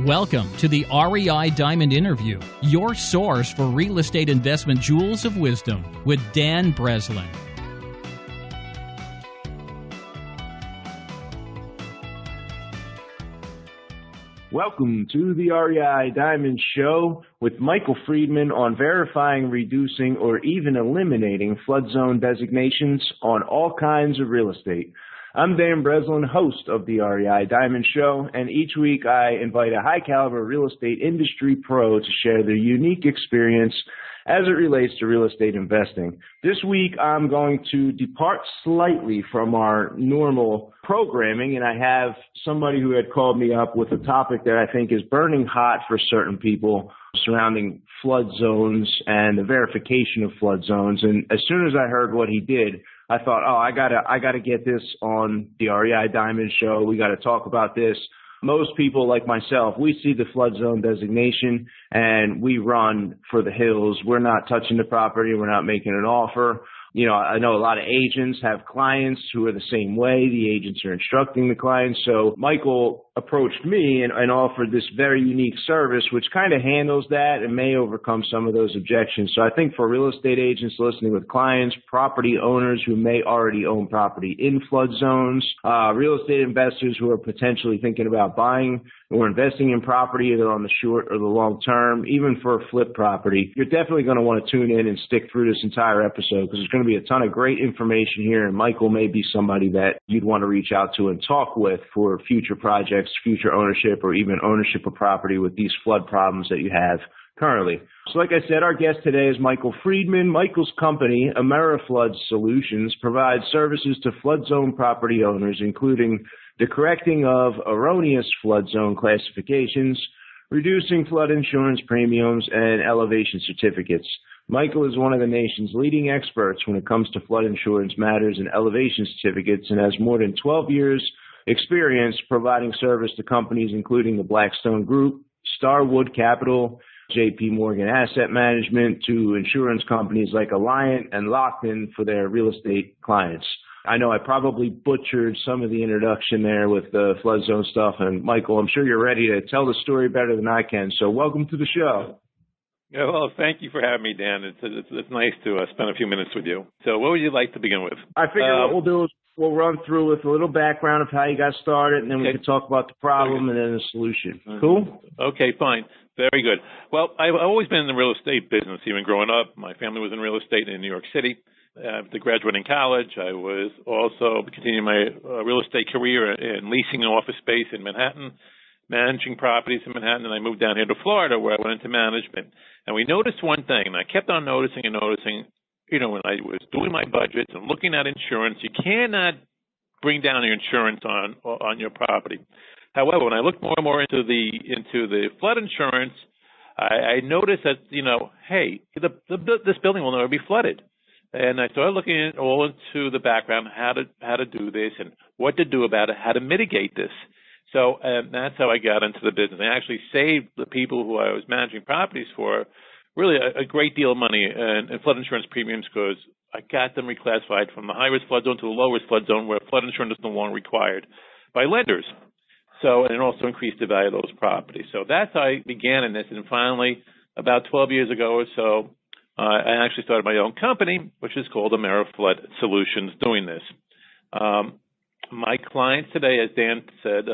Welcome to the REI Diamond Interview, your source for real estate investment jewels of wisdom with Dan Breslin. Welcome to the REI Diamond Show with Michael Freedman on verifying, reducing, or even eliminating flood zone designations on all kinds of real estate. I'm Dan Breslin, host of the REI Diamond Show, and each week I invite a high-caliber real estate industry pro to share their unique experience as it relates to real estate investing. This week I'm going to depart slightly from our normal programming, and I have somebody who had called me up with a topic that I think is burning hot for certain people surrounding flood zones and the verification of flood zones. And as soon as I heard what he did, I thought, I gotta get this on the REI Diamond Show. We gotta talk about this. Most people like myself, we see the flood zone designation and we run for the hills. We're not touching the property. We're not making an offer. You know, I know a lot of agents have clients who are the same way. The agents are instructing the clients. So Michael approached me and offered this very unique service, which kind of handles that and may overcome some of those objections. So I think for real estate agents listening with clients, property owners who may already own property in flood zones, real estate investors who are potentially thinking about buying or investing in property either on the short or the long term, even for a flip property, you're definitely going to want to tune in and stick through this entire episode because there's going to be a ton of great information here, and Michael may be somebody that you'd want to reach out to and talk with for future projects, future ownership, or even ownership of property with these flood problems that you have currently. So like I said, our guest today is Michael Freedman. Michael's company, AmeriFlood Solutions, provides services to flood zone property owners, including the correcting of erroneous flood zone classifications, reducing flood insurance premiums, and elevation certificates. Michael is one of the nation's leading experts when it comes to flood insurance matters and elevation certificates and has more than 12 years experience providing service to companies including the Blackstone Group, Starwood Capital, JP Morgan Asset Management, to insurance companies like Alliant and Lockton for their real estate clients. I know I probably butchered some of the introduction there with the flood zone stuff, and Michael, I'm sure you're ready to tell the story better than I can, so welcome to the show. Yeah, well, thank you for having me, Dan. It's nice to spend a few minutes with you. So what would you like to begin with? I figure what we'll do is we'll run through with a little background of how you got started, and then we can talk about the problem and then the solution. Cool? Okay, fine. Very good. Well, I've always been in the real estate business, even growing up. My family was in real estate in New York City. After graduating college, I was also continuing my real estate career in leasing office space in Manhattan, managing properties in Manhattan, and I moved down here to Florida where I went into management. And we noticed one thing, and I kept on noticing, you know, when I was doing my budgets and looking at insurance, you cannot bring down your insurance on your property. However, when I looked more and more into the flood insurance, I noticed that, you know, hey, this building will never be flooded. And I started looking all into the background, how to do this and what to do about it, how to mitigate this. So that's how I got into the business. I actually saved the people who I was managing properties for really a great deal of money in flood insurance premiums because I got them reclassified from the high-risk flood zone to the low-risk flood zone where flood insurance is no longer required by lenders. So, and it also increased the value of those properties. So that's how I began in this. And finally, about 12 years ago or so, I actually started my own company, which is called AmeriFlood Solutions, doing this. My clients today, as Dan said,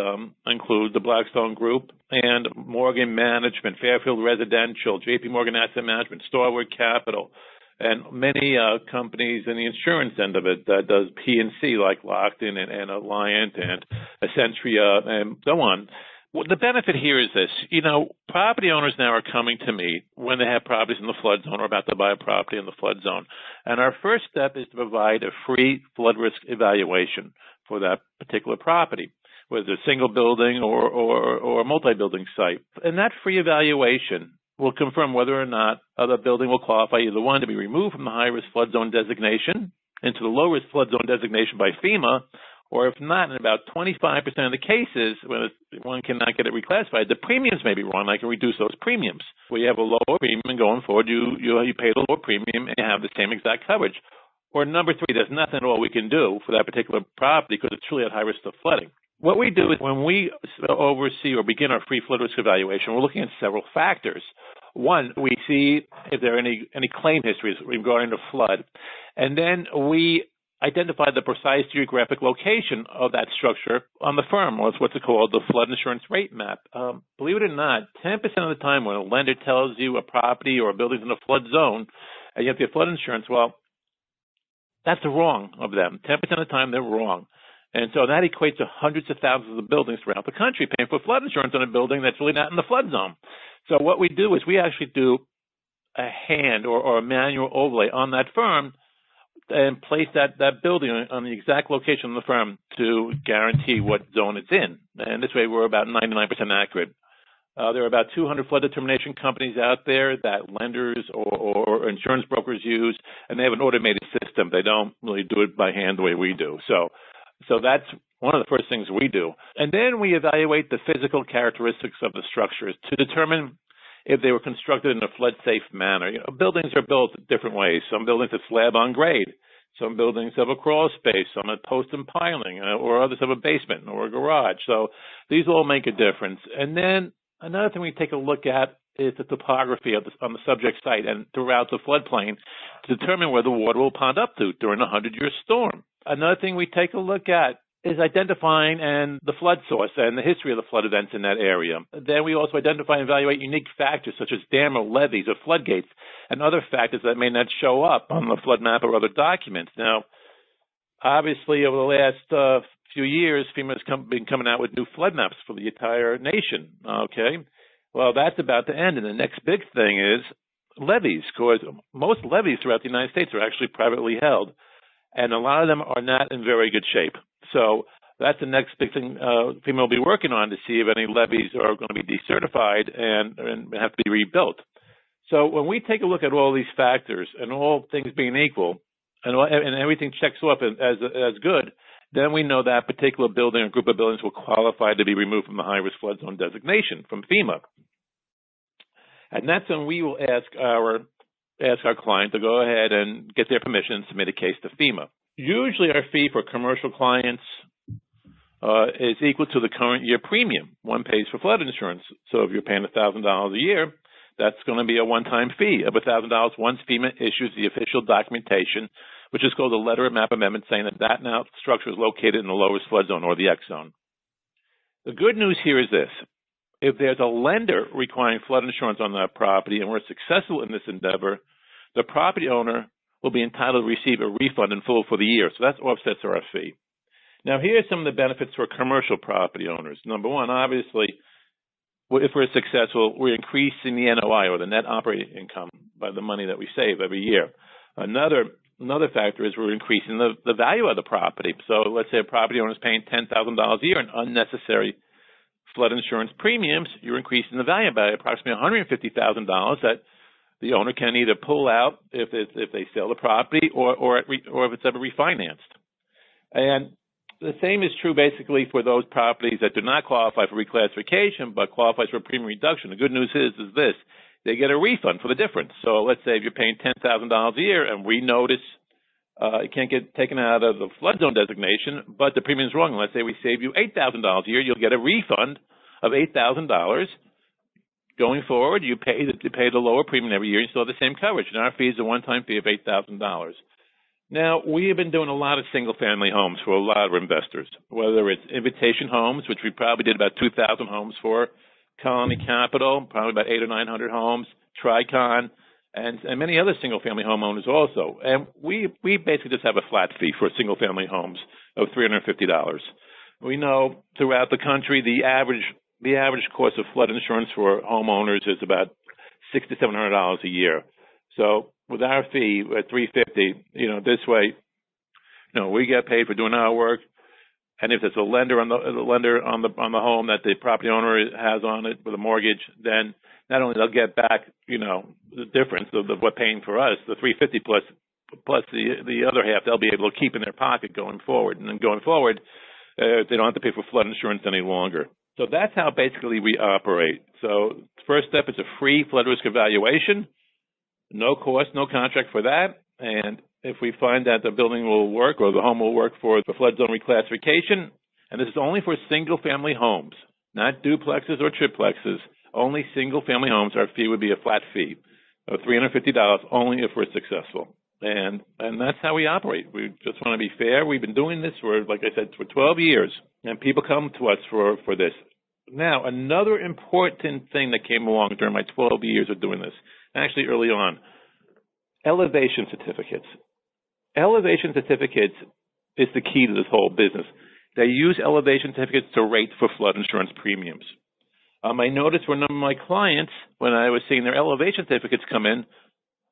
include the Blackstone Group and Morgan Management, Fairfield Residential, JP Morgan Asset Management, Starwood Capital, and many companies in the insurance end of it that does P&C like Lockton and Alliant and Accentria and so on. Well, the benefit here is this. You know, property owners now are coming to me when they have properties in the flood zone or about to buy a property in the flood zone. And our first step is to provide a free flood risk evaluation for that particular property, whether it's a single building or a multi-building site. And that free evaluation will confirm whether or not the building will qualify either one to be removed from the high-risk flood zone designation into the low-risk flood zone designation by FEMA, or if not, in about 25% of the cases, when one cannot get it reclassified, the premiums may be wrong. I can reduce those premiums. Where you have a lower premium going forward, you pay the lower premium and you have the same exact coverage. Or number three, there's nothing at all we can do for that particular property because it's truly at high risk of flooding. what we do is when we oversee or begin our free flood risk evaluation, we're looking at several factors. One, we see if there are any claim histories regarding the flood. And then we identify the precise geographic location of that structure on the firm, or it's what's called the flood insurance rate map. Believe it or not, 10% of the time when a lender tells you a property or a building's in a flood zone and you have to get flood insurance, well, that's wrong of them. 10% of the time, they're wrong. And so that equates to hundreds of thousands of buildings throughout the country paying for flood insurance on a building that's really not in the flood zone. So what we do is we actually do a hand or a manual overlay on that firm and place that building on the exact location of the firm to guarantee what zone it's in. And this way we're about 99% accurate. There are about 200 flood determination companies out there that lenders or insurance brokers use, and they have an automated system. They don't really do it by hand the way we do. So that's one of the first things we do. And then we evaluate the physical characteristics of the structures to determine if they were constructed in a flood-safe manner. You know, buildings are built different ways. Some buildings have slab on grade. Some buildings have a crawl space. Some have post and piling, or others have a basement or a garage. So these all make a difference. And then another thing we take a look at is the topography on the subject site and throughout the floodplain to determine where the water will pond up to during a 100-year storm. Another thing we take a look at is identifying the flood source and the history of the flood events in that area. Then we also identify and evaluate unique factors such as dam or levees or floodgates and other factors that may not show up on the flood map or other documents. Now, obviously, over the last few years, FEMA has been coming out with new flood maps for the entire nation, okay? Well, that's about to end, and the next big thing is levees, because most levees throughout the United States are actually privately held, and a lot of them are not in very good shape. So that's the next big thing FEMA will be working on to see if any levees are going to be decertified and have to be rebuilt. So when we take a look at all these factors and all things being equal and everything checks off as good, then we know that particular building or group of buildings will qualify to be removed from the high-risk flood zone designation from FEMA. And that's when we will ask our client to go ahead and get their permission and submit a case to FEMA. Usually our fee for commercial clients is equal to the current year premium one pays for flood insurance. So if you're paying $1,000 a year, that's going to be a one-time fee of $1,000 once FEMA issues the official documentation, which is called a letter of map amendment, saying that now structure is located in the lowest flood zone or the X zone. The good news here is this. If there's a lender requiring flood insurance on that property and we're successful in this endeavor, the property owner will be entitled to receive a refund in full for the year. So that offsets our fee. Now, here are some of the benefits for commercial property owners. Number one, obviously, if we're successful, we're increasing the NOI or the net operating income by the money that we save every year. Another factor is we're increasing the value of the property. So let's say a property owner is paying $10,000 a year in unnecessary flood insurance premiums. You're increasing the value by approximately $150,000 that the owner can either pull out if they sell the property or if it's ever refinanced. And the same is true basically for those properties that do not qualify for reclassification but qualifies for premium reduction. The good news is this. They get a refund for the difference. So let's say if you're paying $10,000 a year and we notice it can't get taken out of the flood zone designation, but the premium is wrong. Let's say we save you $8,000 a year, you'll get a refund of $8,000. Going forward, you pay the lower premium every year. You still have the same coverage. And our fee is a one-time fee of $8,000. Now, we have been doing a lot of single-family homes for a lot of investors, whether it's Invitation Homes, which we probably did about 2,000 homes for, Colony Capital, probably about 800 or 900 homes, Tricon, and many other single-family homeowners also. And we basically just have a flat fee for single-family homes of $350. We know throughout the country the average cost of flood insurance for homeowners is about $600 to $700 a year. So with our fee at $350, this way, we get paid for doing our work. And if there's a lender on the home that the property owner has on it with a mortgage, then not only they'll get back, the difference of what paying for us, the $350 plus the other half, they'll be able to keep in their pocket going forward. And then going forward, they don't have to pay for flood insurance any longer. So that's how basically we operate. So first step is a free flood risk evaluation. No cost, no contract for that. And if we find that the building will work or the home will work for the flood zone reclassification, and this is only for single-family homes, not duplexes or triplexes, only single-family homes. Our fee would be a flat fee of $350 only if we're successful. And that's how we operate. We just want to be fair. We've been doing this for, like I said, for 12 years, and people come to us for this. Now, another important thing that came along during my 12 years of doing this, actually early on, elevation certificates. Elevation certificates is the key to this whole business. They use elevation certificates to rate for flood insurance premiums. I noticed for a number of my clients, when I was seeing their elevation certificates come in,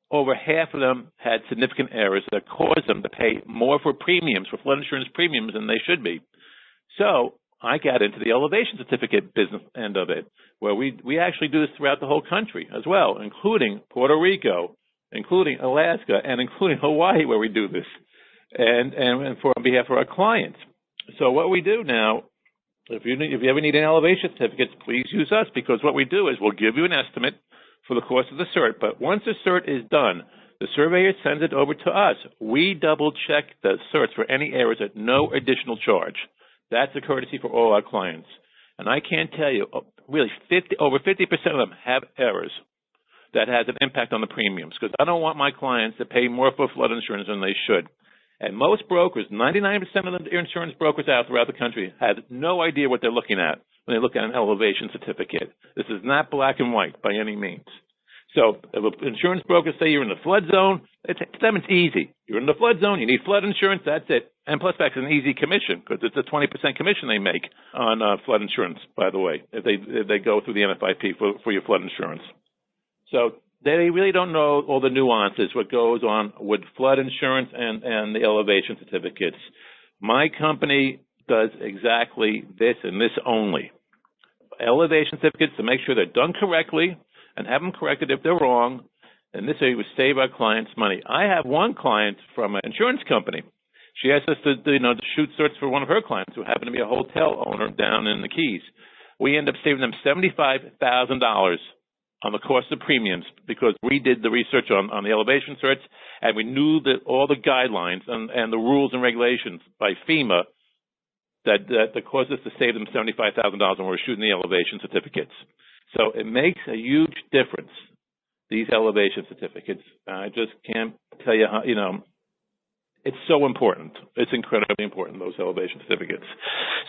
over half of them had significant errors that caused them to pay more for premiums, for flood insurance premiums, than they should be. So I got into the elevation certificate business end of it, where we actually do this throughout the whole country as well, including Puerto Rico, including Alaska, and including Hawaii, where we do this, and for on behalf of our clients. So what we do now, if you ever need an elevation certificate, please use us, because what we do is we'll give you an estimate for the cost of the cert. But once the cert is done, the surveyor sends it over to us. We double-check the certs for any errors at no additional charge. That's a courtesy for all our clients. And I can't tell you, really, over 50% of them have errors that has an impact on the premiums, because I don't want my clients to pay more for flood insurance than they should. And most brokers, 99% of the insurance brokers out throughout the country, have no idea what they're looking at when they look at an elevation certificate. This is not black and white by any means. So if an insurance broker say you're in the flood zone, to them it's easy. You're in the flood zone, you need flood insurance, that's it. And plus that's an easy commission, because it's a 20% commission they make on flood insurance, by the way, if they go through the NFIP for your flood insurance. So they really don't know all the nuances, what goes on with flood insurance and the elevation certificates. My company does exactly this and this only. Elevation certificates to make sure they're done correctly and have them corrected if they're wrong, and this way we save our clients money. I have one client from an insurance company. She asked us to shoot certs for one of her clients who happened to be a hotel owner down in the Keys. We ended up saving them $75,000 on the cost of premiums, because we did the research on the elevation certs, and we knew that all the guidelines and the rules and regulations by FEMA that caused us to save them $75,000 when we're shooting the elevation certificates. So it makes a huge difference, these elevation certificates. I just can't tell you how, it's so important. It's incredibly important, those elevation certificates.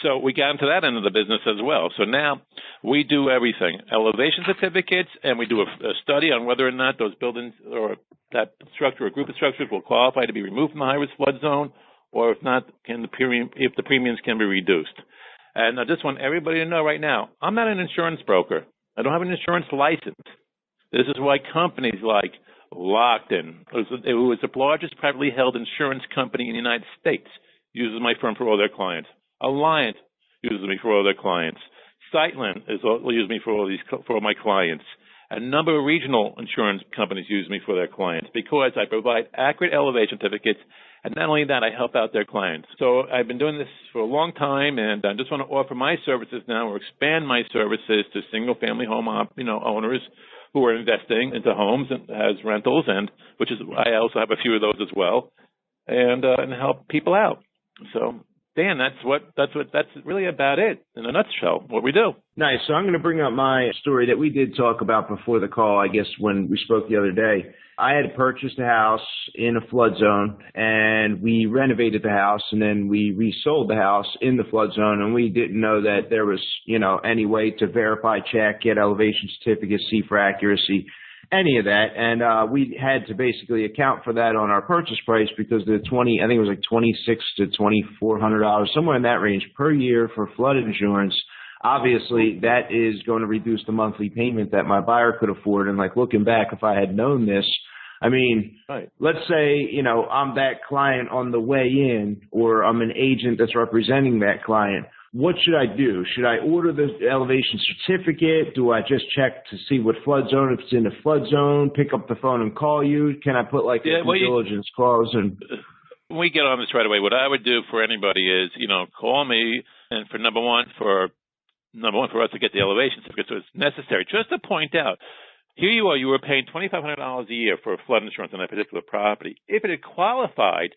So we got into that end of the business as well. So now we do everything, elevation certificates, and we do a study on whether or not those buildings or that structure or group of structures will qualify to be removed from the high-risk flood zone, or if not, if the premiums can be reduced. And I just want everybody to know right now, I'm not an insurance broker. I don't have an insurance license. This is why companies like Lockton, who is the largest privately held insurance company in the United States, uses my firm for all their clients. Alliant uses me for all their clients. Sightland uses me for all my clients. A number of regional insurance companies use me for their clients, because I provide accurate elevation certificates, and not only that, I help out their clients. So I've been doing this for a long time, and I just want to offer my services now, or expand my services to single-family home owners who are investing into homes and as rentals, and which is I also have a few of those as well, and help people out. So Dan, that's really about it in a nutshell, what we do. Nice. So I'm going to bring up my story that we did talk about before the call, I guess, when we spoke the other day. I had purchased a house in a flood zone, and we renovated the house, and then we resold the house in the flood zone, and we didn't know that there was, any way to verify, check, get elevation certificates, see for accuracy, any of that. And we had to basically account for that on our purchase price, because I think it was like $2,600 to $2,400, somewhere in that range per year for flood insurance. Obviously, that is going to reduce the monthly payment that my buyer could afford. And like looking back, if I had known this, right. Let's say, I'm that client on the way in, or I'm an agent that's representing that client. What should I do? Should I order the elevation certificate? Do I just check to see what flood zone, if it's in the flood zone, pick up the phone and call you? Can I put a due diligence clause in? When we get on this right away, what I would do for anybody is, call me, and for number one, for us to get the elevation certificate, so it's necessary. Just to point out, here you are, you were paying $2,500 a year for flood insurance on that particular property. If it had qualified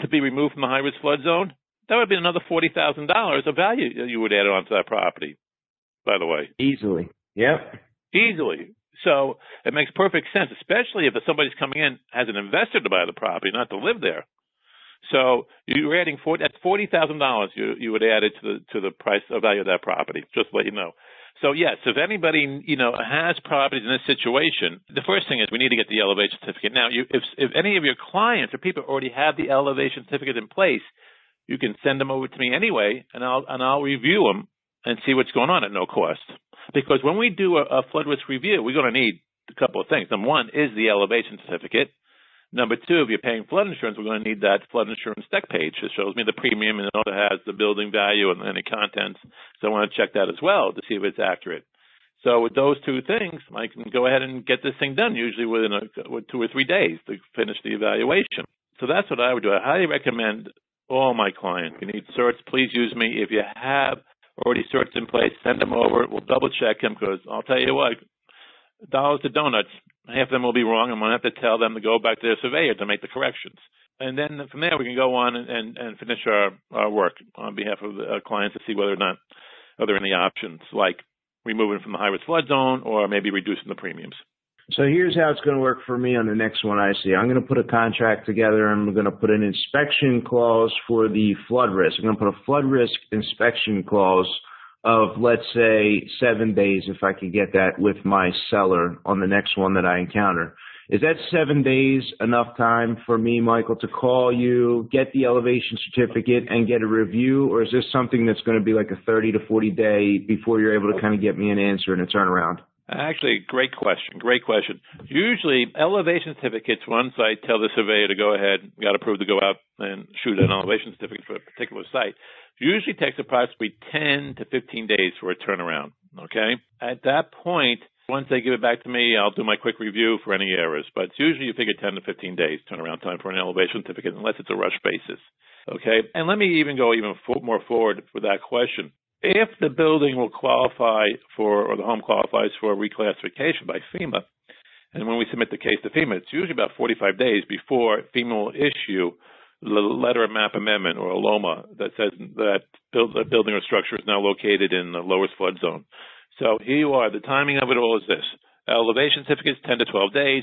to be removed from the high-risk flood zone, that would be another $40,000 of value that you would add on to that property, by the way. Easily. Yep. Easily. So it makes perfect sense, especially if somebody's coming in as an investor to buy the property, not to live there. So you're adding that's $40,000 you would add it to the price of value of that property, just to let you know. So yes, if anybody has properties in this situation, the first thing is we need to get the elevation certificate. Now, if any of your clients or people already have the elevation certificate in place, you can send them over to me anyway, and I'll review them and see what's going on at no cost. Because when we do a flood risk review, we're going to need a couple of things. Number one is the elevation certificate. Number two, if you're paying flood insurance, we're going to need that flood insurance deck page. It shows me the premium and it also has the building value and any contents. So I want to check that as well to see if it's accurate. So with those two things, I can go ahead and get this thing done, usually within 2 or 3 days to finish the evaluation. So that's what I would do. I highly recommend all my clients. If you need certs, please use me. If you have already certs in place, send them over. We'll double check them because I'll tell you what, dollars to donuts, half of them will be wrong. I'm going to have to tell them to go back to their surveyor to make the corrections. And then from there, we can go on and finish our work on behalf of the clients to see whether or not are there any options, like removing from the high-risk flood zone or maybe reducing the premiums. So here's how it's going to work for me on the next one I see. I'm going to put a contract together and I'm going to put an inspection clause for the flood risk. I'm going to put a flood risk inspection clause of, let's say, 7 days, if I could get that with my seller on the next one that I encounter. Is that 7 days enough time for me, Michael, to call you, get the elevation certificate, and get a review? Or is this something that's going to be like a 30 to 40 day before you're able to kind of get me an answer and a turnaround? Actually, great question. Great question. Usually, elevation certificates, once I tell the surveyor to go ahead, got approved to go out and shoot an elevation certificate for a particular site, usually takes approximately 10 to 15 days for a turnaround, okay? At that point, once they give it back to me, I'll do my quick review for any errors. But it's usually you figure 10 to 15 days turnaround time for an elevation certificate, unless it's a rush basis, okay? And let me even go more forward with that question. If the building will qualify for, or the home qualifies for reclassification by FEMA, and when we submit the case to FEMA, it's usually about 45 days before FEMA will issue the letter of map amendment, or a LOMA, that says that the building or structure is now located in the lowest flood zone. So here you are. The timing of it all is this. Elevation certificates, 10 to 12 days.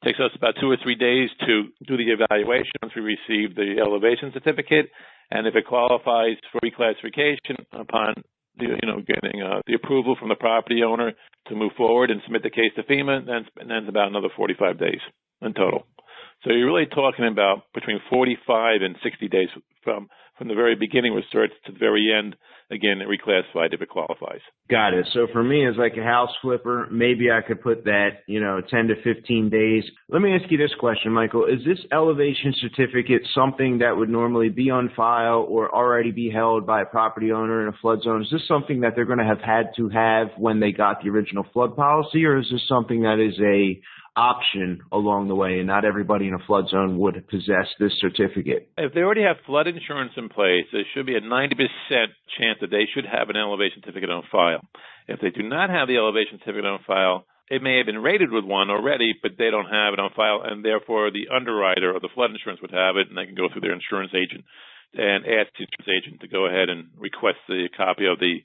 Takes us about 2 or 3 days to do the evaluation once we receive the elevation certificate. And if it qualifies for reclassification upon getting the approval from the property owner to move forward and submit the case to FEMA, then it's about another 45 days in total. So you're really talking about between 45 and 60 days from the very beginning with certs to the very end, again, reclassified if it qualifies. Got it. So for me, as like a house flipper, maybe I could put that, 10 to 15 days. Let me ask you this question, Michael. Is this elevation certificate something that would normally be on file or already be held by a property owner in a flood zone? Is this something that they're going to have had to have when they got the original flood policy, or is this something that is a option along the way, and not everybody in a flood zone would possess this certificate? If they already have flood insurance in place, there should be a 90% chance that they should have an elevation certificate on file. If they do not have the elevation certificate on file, it may have been rated with one already, but they don't have it on file, and therefore the underwriter or the flood insurance would have it, and they can go through their insurance agent and ask the insurance agent to go ahead and request the copy of the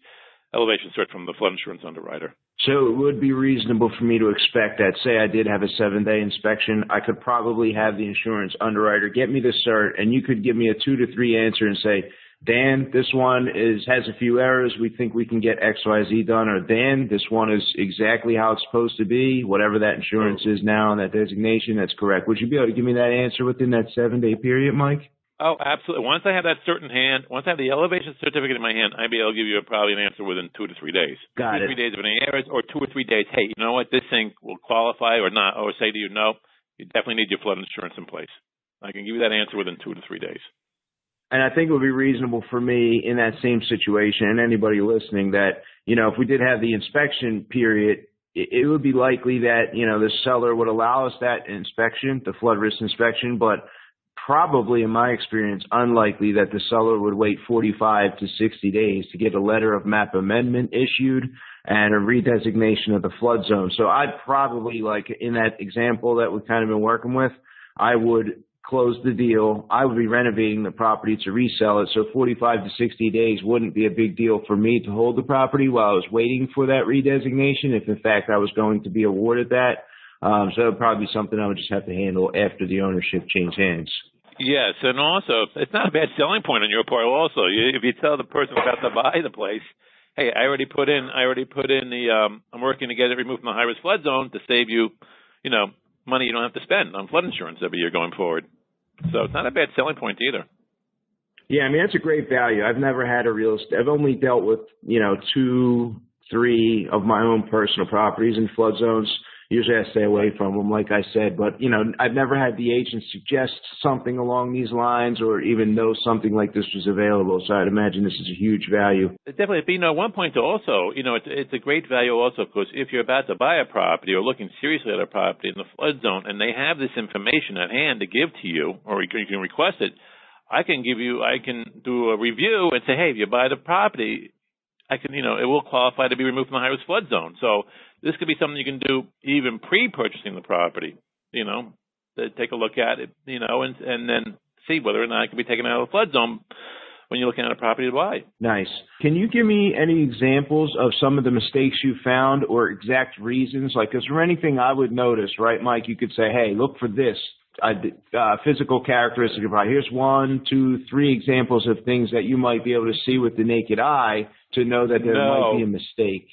elevation cert from the flood insurance underwriter. So it would be reasonable for me to expect that, say I did have a 7-day inspection, I could probably have the insurance underwriter get me the cert, and you could give me a 2 to 3 answer and say, Dan, this one has a few errors. We think we can get XYZ done. Or Dan, this one is exactly how it's supposed to be. Whatever that insurance is now and that designation, that's correct. Would you be able to give me that answer within that 7-day period, Mike? Oh, absolutely. Once I have that cert in hand, once I have the elevation certificate in my hand, I'd be able to give you probably an answer within 2 to 3 days. Got 2 to 3 days of any errors, or 2 or 3 days, hey, you know what, this thing will qualify or not, or say to you, no, you definitely need your flood insurance in place. I can give you that answer within 2 to 3 days. And I think it would be reasonable for me in that same situation, and anybody listening, that, if we did have the inspection period, it would be likely that, the seller would allow us that inspection, the flood risk inspection, but probably, in my experience, unlikely that the seller would wait 45 to 60 days to get a letter of map amendment issued and a redesignation of the flood zone. So I'd probably, like in that example that we've kind of been working with, I would closed the deal, I would be renovating the property to resell it. So 45 to 60 days wouldn't be a big deal for me to hold the property while I was waiting for that redesignation, if in fact I was going to be awarded that. So it would probably be something I would just have to handle after the ownership changed hands. Yes, and also, it's not a bad selling point on your part also. If you tell the person about to buy the place, hey, I already put in the, I'm working to get it removed from the high-risk flood zone to save you, money you don't have to spend on flood insurance every year going forward. So it's not a bad selling point either. Yeah, I mean, that's a great value. I've never had a real estate. I've only dealt with, 2, 3 of my own personal properties in flood zones. Usually I stay away from them, like I said. But, I've never had the agent suggest something along these lines or even know something like this was available. So I'd imagine this is a huge value. Definitely. But, one point also, it's a great value also, because if you're about to buy a property or looking seriously at a property in the flood zone and they have this information at hand to give to you, or you can request it, I can do a review and say, hey, if you buy the property, it will qualify to be removed from the high-risk flood zone. So this could be something you can do even pre-purchasing the property, to take a look at it, and then see whether or not it can be taken out of the flood zone when you're looking at a property to buy. Nice. Can you give me any examples of some of the mistakes you found or exact reasons? Like, is there anything I would notice, right, Mike? You could say, hey, look for this. Physical characteristic of probably here's 1, 2, 3 examples of things that you might be able to see with the naked eye to know that there might be a mistake.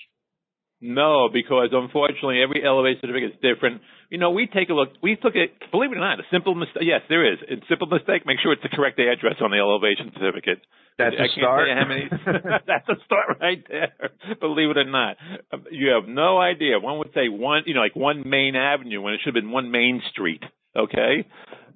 No, because unfortunately every elevation certificate is different. We take a look. We took it. Believe it or not, a simple mistake. Yes, there is. A simple mistake. Make sure it's the correct address on the elevation certificate. That's a start. I can't tell you how many. That's a start right there. Believe it or not, you have no idea. One would say like 1 Main Avenue when it should have been 1 Main Street. Okay.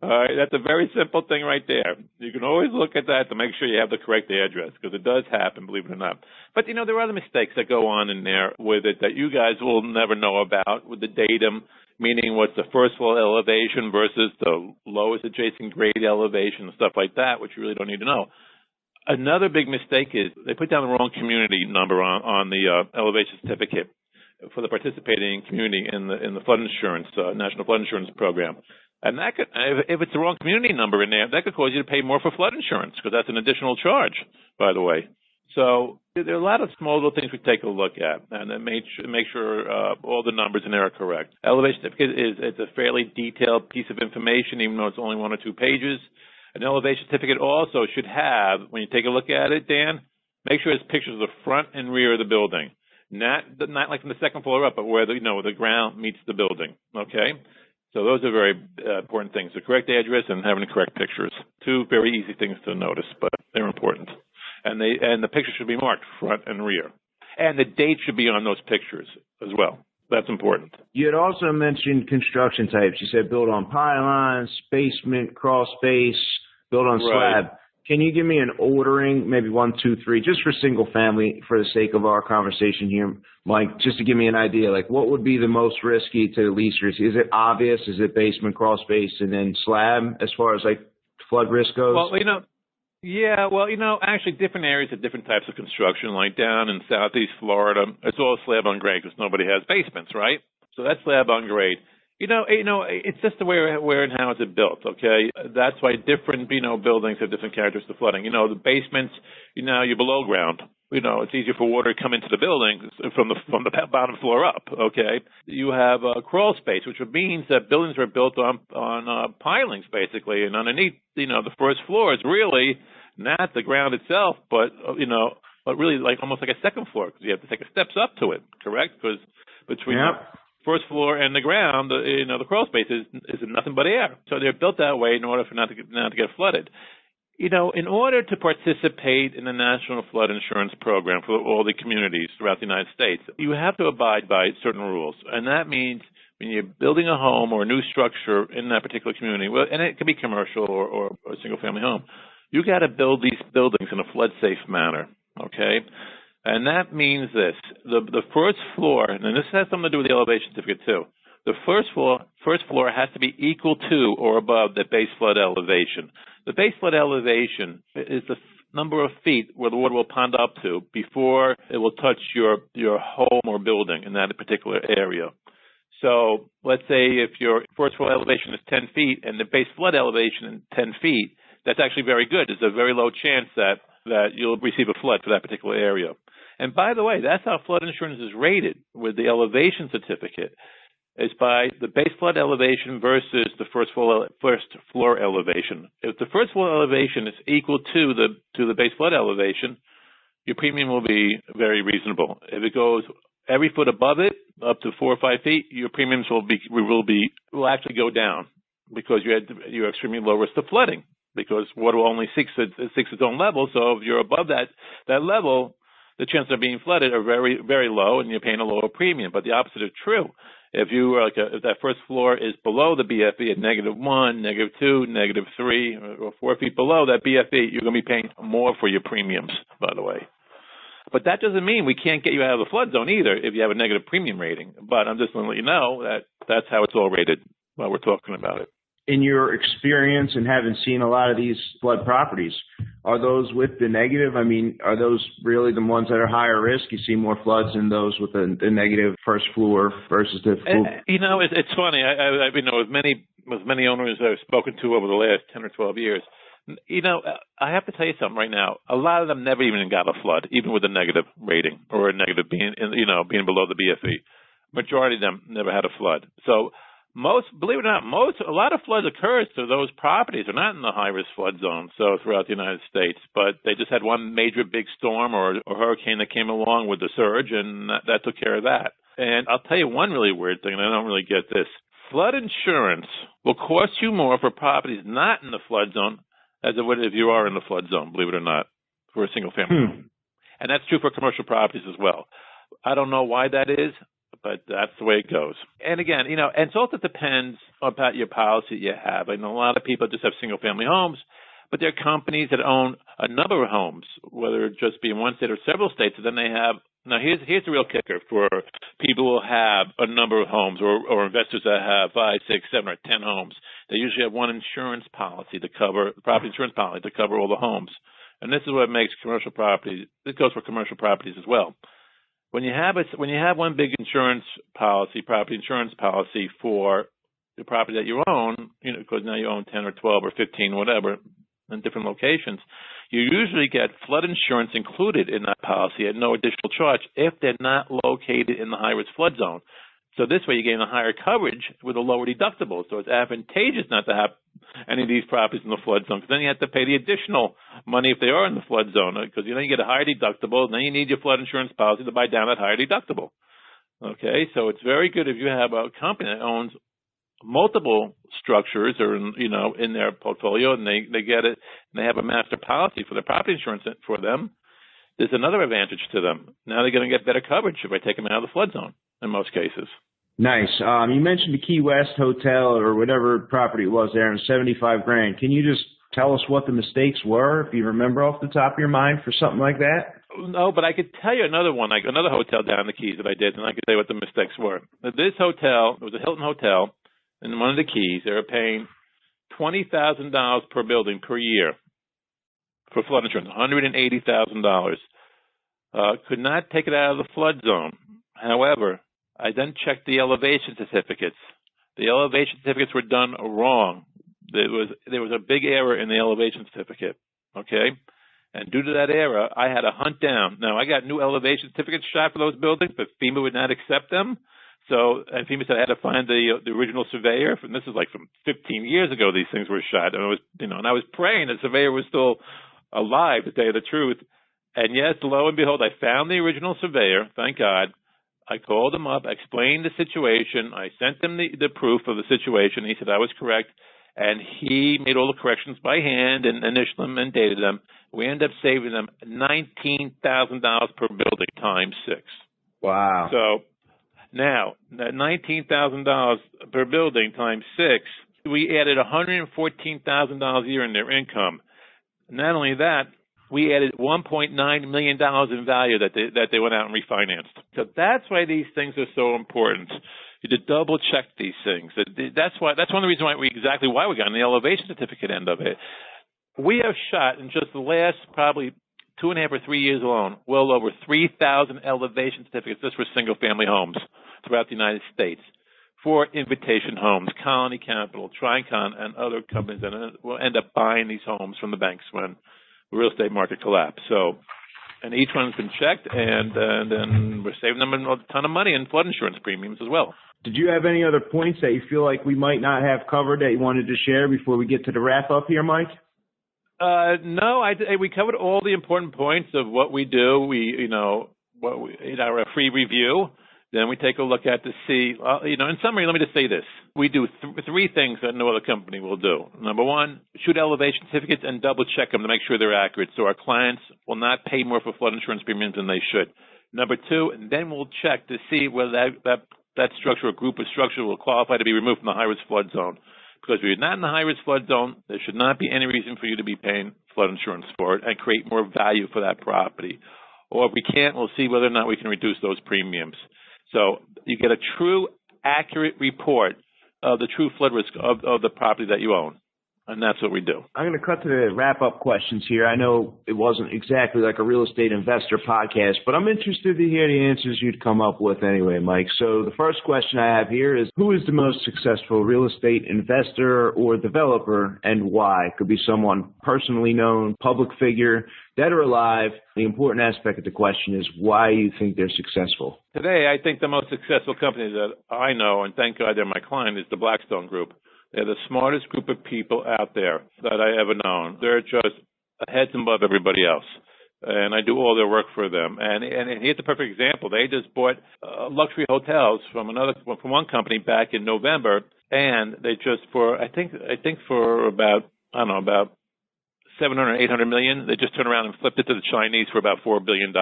All right, that's a very simple thing right there. You can always look at that to make sure you have the correct address, because it does happen, believe it or not. But, there are other mistakes that go on in there with it that you guys will never know about, with the datum, meaning what's the first floor elevation versus the lowest adjacent grade elevation and stuff like that, which you really don't need to know. Another big mistake is they put down the wrong community number on the elevation certificate for the participating community in the flood insurance, National Flood Insurance Program. And that could, if it's the wrong community number in there, that could cause you to pay more for flood insurance, because that's an additional charge, by the way. So there are a lot of small little things we take a look at, and then make sure all the numbers in there are correct. Elevation certificate it's a fairly detailed piece of information, even though it's only 1 or 2 pages. An elevation certificate also should have, when you take a look at it, Dan, make sure it's pictures of the front and rear of the building. Not like from the second floor up, but where the ground meets the building. Okay, so those are very important things: the correct address and having the correct pictures. 2 very easy things to notice, but they're important. And the pictures should be marked front and rear, and the date should be on those pictures as well. That's important. You had also mentioned construction types. You said built on pylons, basement, crawl space, built on slab. Can you give me an ordering, maybe 1, 2, 3, just for single family, for the sake of our conversation here, Mike, just to give me an idea, like what would be the most risky to the least risky? Is it obvious? Is it basement, crawl space, and then slab as far as like flood risk goes? Well, actually different areas have different types of construction, like down in southeast Florida, it's all slab on grade because nobody has basements, right? So that's slab on grade. It's just the way where and how it's built, okay? That's why different, buildings have different characteristics of flooding. The basements, you're below ground. It's easier for water to come into the building from the bottom floor up, okay? You have crawl space, which means that buildings are built on pilings, basically, and underneath, the first floor is really not the ground itself, but really like almost like a second floor, because you have to take the steps up to it, correct? Because between first floor and the ground, the crawl space is nothing but air. So they're built that way in order for not to get flooded. In order to participate in the National Flood Insurance Program for all the communities throughout the United States, you have to abide by certain rules. And that means when you're building a home or a new structure in that particular community, and it can be commercial or a single-family home, you got to build these buildings in a flood-safe manner, okay? And that means this: the first floor, and this has something to do with the elevation certificate too. The first floor has to be equal to or above the base flood elevation. The base flood elevation is the number of feet where the water will pond up to before it will touch your home or building in that particular area. So let's say if your first floor elevation is 10 feet and the base flood elevation is 10 feet, that's actually very good. There's a very low chance that you'll receive a flood for that particular area. And by the way, that's how flood insurance is rated with the elevation certificate. Is by the base flood elevation versus the first floor elevation. If the first floor elevation is equal to the base flood elevation, your premium will be very reasonable. If it goes every foot above it, up to 4 or 5 feet, your premiums will actually go down because you're extremely low risk of flooding because water will only seek its own level. So if you're above that level, the chances of being flooded are very, very low, and you're paying a lower premium. But the opposite is true. If if that first floor is below the BFE at -1, -2, -3, or 4 feet below that BFE, you're going to be paying more for your premiums, by the way. But that doesn't mean we can't get you out of the flood zone either if you have a negative premium rating. But I'm just going to let you know that that's how it's all rated while we're talking about it. In your experience and having seen a lot of these flood properties, are those with the negative? I mean, are those really the ones that are higher risk? You see more floods in those with the negative first floor versus the full. It's funny. I've been with many owners I've spoken to over the last 10 or 12 years. I have to tell you something right now. A lot of them never even got a flood, even with a negative rating or a negative being below the BFE. Majority of them never had a flood. So believe it or not, a lot of floods occurs to those properties are not in the high-risk flood zone, so throughout the United States, but they just had one major big storm or hurricane that came along with the surge, and that took care of that. And I'll tell you one really weird thing, and I don't really get this. Flood insurance will cost you more for properties not in the flood zone as it would if you are in the flood zone, believe it or not, for a single family home. And that's true for commercial properties as well. I don't know why that is, but that's the way it goes. And again, and so it depends about your policy you have. I know a lot of people just have single-family homes, but there are companies that own a number of homes, whether it just be in one state or several states. And then they have – now, here's the real kicker for people who have a number of homes or investors that have 5, 6, 7, or 10 homes. They usually have one insurance policy to cover – property insurance policy to cover all the homes. And this is what makes commercial properties – this goes for commercial properties as well. When you have one big insurance policy, property insurance policy for the property that you own, because now you own 10 or 12 or 15, whatever, in different locations, you usually get flood insurance included in that policy at no additional charge if they're not located in the high-risk flood zone. So this way you gain a higher coverage with a lower deductible. So it's advantageous not to have any of these properties in the flood zone, because then you have to pay the additional money if they are in the flood zone, because you get a higher deductible, and then you need your flood insurance policy to buy down that higher deductible. Okay, so it's very good if you have a company that owns multiple structures or in their portfolio, and they get it, and they have a master policy for their property insurance for them. There's another advantage to them. Now they're going to get better coverage if I take them out of the flood zone in most cases. Nice. You mentioned the Key West Hotel or whatever property it was there, and $75,000. Can you just tell us what the mistakes were, if you remember off the top of your mind, for something like that? No, but I could tell you another one, like another hotel down in the Keys that I did, and I could tell you what the mistakes were. This hotel, it was a Hilton Hotel in one of the Keys. They were paying $20,000 per building per year for flood insurance, $180,000. Could not take it out of the flood zone. However, I then checked the elevation certificates. The elevation certificates were done wrong. There was a big error in the elevation certificate, okay? And due to that error, I had to hunt down. Now, I got new elevation certificates shot for those buildings, but FEMA would not accept them. So FEMA said I had to find the original surveyor. And this is like from 15 years ago these things were shot. And I was praying the surveyor was still alive, to tell you the truth. And yes, lo and behold, I found the original surveyor, thank God. I called him up, explained the situation. I sent him the proof of the situation. He said I was correct. And he made all the corrections by hand and initialed them and dated them. We ended up saving them $19,000 per building times 6. Wow. So now, that $19,000 per building times 6, we added $114,000 a year in their income. Not only that, we added $1.9 million in value that they went out and refinanced. So that's why these things are so important. You to double check these things. That's one of the reasons why we got in the elevation certificate end of it. We have shot in just the last probably 2.5 or 3 years alone, well over 3,000 elevation certificates just for single family homes throughout the United States. for Invitation Homes, Colony Capital, Tricon, and other companies that will end up buying these homes from the banks when the real estate market collapsed. So, and each one's been checked, and then we're saving them a ton of money in flood insurance premiums as well. Did you have any other points that you feel like we might not have covered that you wanted to share before we get to the wrap-up here, Mike? No, we covered all the important points of what we do. In our free review, then we take a look at to see, in summary, let me just say this. We do three things that no other company will do. Number one, shoot elevation certificates and double-check them to make sure they're accurate so our clients will not pay more for flood insurance premiums than they should. Number two, and then we'll check to see whether that structure or group of structure will qualify to be removed from the high-risk flood zone. Because if you're not in the high-risk flood zone, there should not be any reason for you to be paying flood insurance for it and create more value for that property. Or if we can't, we'll see whether or not we can reduce those premiums. So you get a true, accurate report of the true flood risk of the property that you own. And that's what we do. I'm going to cut to the wrap-up questions here. I know it wasn't exactly like a real estate investor podcast, but I'm interested to hear the answers you'd come up with anyway, Mike. So the first question I have here is, who is the most successful real estate investor or developer and why? Could be someone personally known, public figure, dead or alive. The important aspect of the question is why you think they're successful. Today, I think the most successful companies that I know, and thank God they're my client, is the Blackstone Group. They're the smartest group of people out there that I ever known. They're just heads above everybody else. And I do all their work for them. And here's a perfect example. They just bought luxury hotels from one company back in November, and they just I think for about 700, 800 million, they just turned around and flipped it to the Chinese for about $4 billion,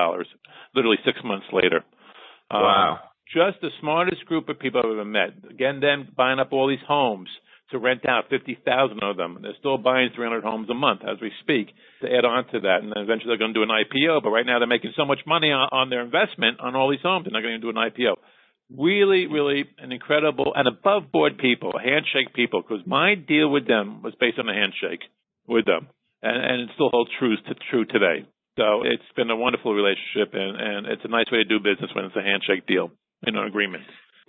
literally 6 months later. Wow. Just the smartest group of people I've ever met. Again, them buying up all these homes to rent out 50,000 of them. They're still buying 300 homes a month as we speak to add on to that. And then eventually they're going to do an IPO. But right now they're making so much money on their investment on all these homes, they're not going to do an IPO. Really, really an incredible and above board people, handshake people, because my deal with them was based on a handshake with them. And it still holds true today. So it's been a wonderful relationship, and it's a nice way to do business when it's a handshake deal, an agreement.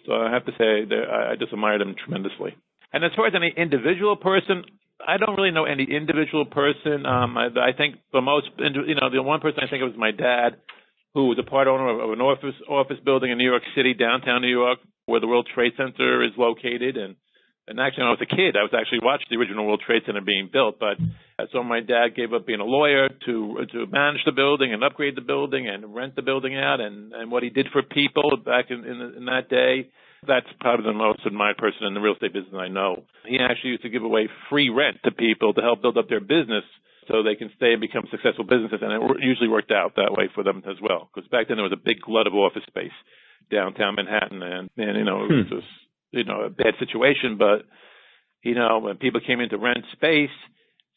So I have to say I just admire them tremendously. And as far as any individual person, I don't really know any individual person. I think the one person I think of is my dad, who was a part owner of an office building in New York City, downtown New York, where the World Trade Center is located. And actually, when I was a kid, I was actually watching the original World Trade Center being built. But so my dad gave up being a lawyer to manage the building and upgrade the building and rent the building out. And what he did for people back in that day, that's probably the most admired person in the real estate business I know. He actually used to give away free rent to people to help build up their business so they can stay and become successful businesses. And it usually worked out that way for them as well. Because back then there was a big glut of office space downtown Manhattan. And it was just, a bad situation. But, when people came in to rent space,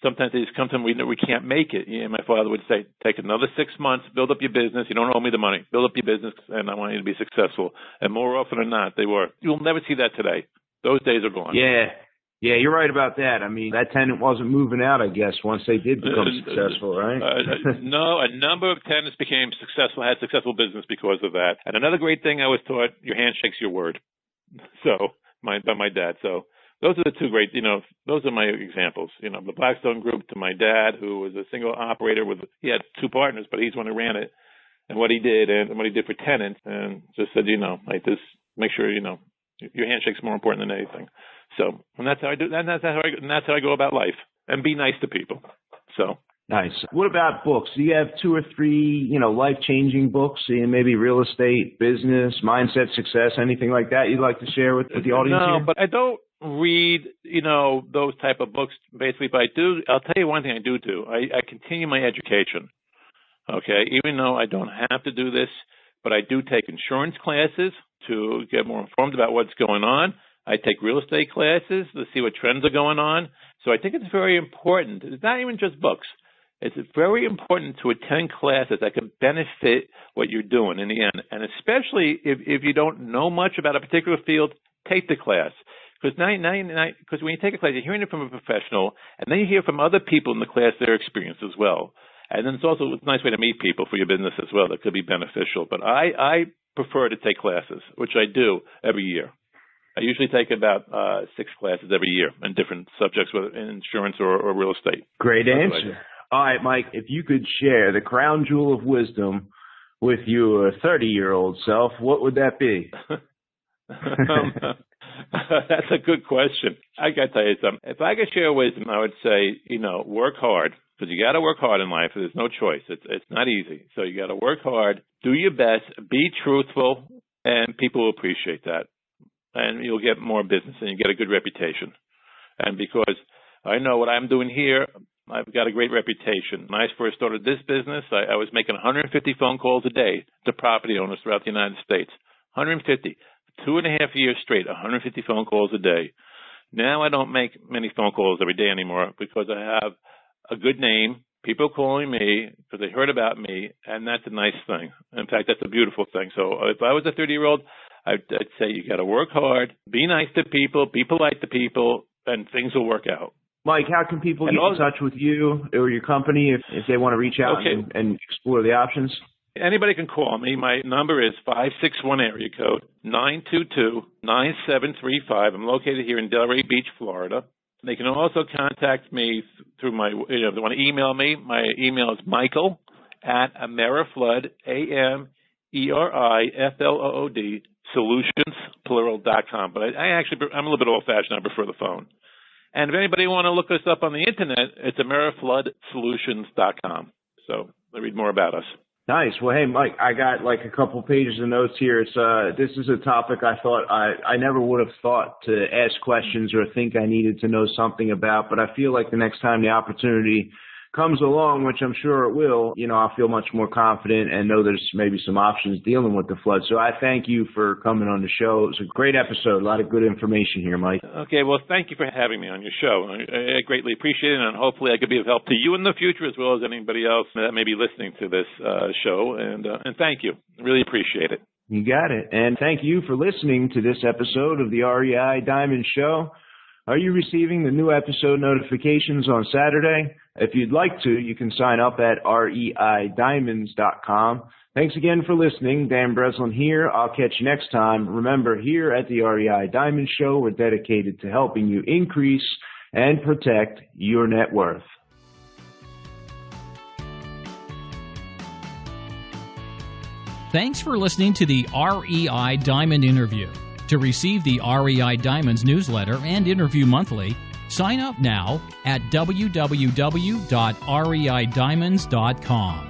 sometimes they just come to them, we can't make it. My father would say, take another 6 months, build up your business. You don't owe me the money. Build up your business, and I want you to be successful. And more often than not, they were. You'll never see that today. Those days are gone. Yeah, you're right about that. I mean, that tenant wasn't moving out, I guess, once they did become successful, right? No, a number of tenants became successful, had successful business because of that. And another great thing I was taught, your handshake's your word. So, by my dad. So, those are the two great, those are my examples. The Blackstone Group to my dad, who was a single operator he had two partners, but he's the one who ran it. And what he did for tenants, and just said, like this, make sure, your handshake's more important than anything. So, and that's how I do, and that's how I go about life, and be nice to people. So. Nice. What about books? Do you have 2 or 3, life-changing books in maybe real estate, business, mindset, success, anything like that you'd like to share with the audience here? No, but I don't read, those type of books basically, but I'll tell you one thing I do. I continue my education. Okay. Even though I don't have to do this, but I do take insurance classes to get more informed about what's going on. I take real estate classes to see what trends are going on. So I think it's very important. It's not even just books. It's very important to attend classes that can benefit what you're doing in the end. And especially if you don't know much about a particular field, take the class. Because when you take a class, you're hearing it from a professional, and then you hear from other people in the class their experience as well. And then it's also a nice way to meet people for your business as well that could be beneficial. But I prefer to take classes, which I do every year. I usually take about 6 classes every year in different subjects, whether in insurance or real estate. Great answer. All right, Mike, if you could share the crown jewel of wisdom with your 30-year-old self, what would that be? That's a good question. I got to tell you something. If I could share wisdom, I would say, work hard, because you got to work hard in life. There's no choice. It's not easy. So you got to work hard, do your best, be truthful, and people will appreciate that. And you'll get more business and you get a good reputation. And because I know what I'm doing here, I've got a great reputation. When I first started this business, I was making 150 phone calls a day to property owners throughout the United States. 150. 2.5 years straight, 150 phone calls a day. Now I don't make many phone calls every day anymore because I have a good name, people calling me because they heard about me, and that's a nice thing. In fact, that's a beautiful thing. So if I was a 30-year-old, I'd say you got to work hard, be nice to people, be polite to people, and things will work out. Mike, how can people get in touch with you or your company if they want to reach out and explore the options? Anybody can call me. My number is 561 area code 922-9735. I'm located here in Delray Beach, Florida. They can also contact me through my, if they want to email me, my email is michael@ameriflood, AMERIFLOOD, solutionsplural.com. But I'm a little bit old-fashioned. I prefer the phone. And if anybody want to look us up on the internet, it's AmerifloodSolutions.com. So they read more about us. Nice. Well, hey, Mike, I got like a couple pages of notes here. This is a topic I thought I never would have thought to ask questions or think I needed to know something about, but I feel like the next time the opportunity comes along, which I'm sure it will, I'll feel much more confident and know there's maybe some options dealing with the flood. So I thank you for coming on the show. It was a great episode. A lot of good information here, Mike. Okay, well, thank you for having me on your show. I greatly appreciate it, and hopefully I could be of help to you in the future as well as anybody else that may be listening to this show. And thank you. Really appreciate it. You got it. And thank you for listening to this episode of the REI Diamond Show. Are you receiving the new episode notifications on Saturday? If you'd like to, you can sign up at reidiamonds.com. Thanks again for listening. Dan Breslin here. I'll catch you next time. Remember, here at the REI Diamond Show, we're dedicated to helping you increase and protect your net worth. Thanks for listening to the REI Diamond Interview. To receive the REI Diamonds newsletter and interview monthly, sign up now at www.reidiamonds.com.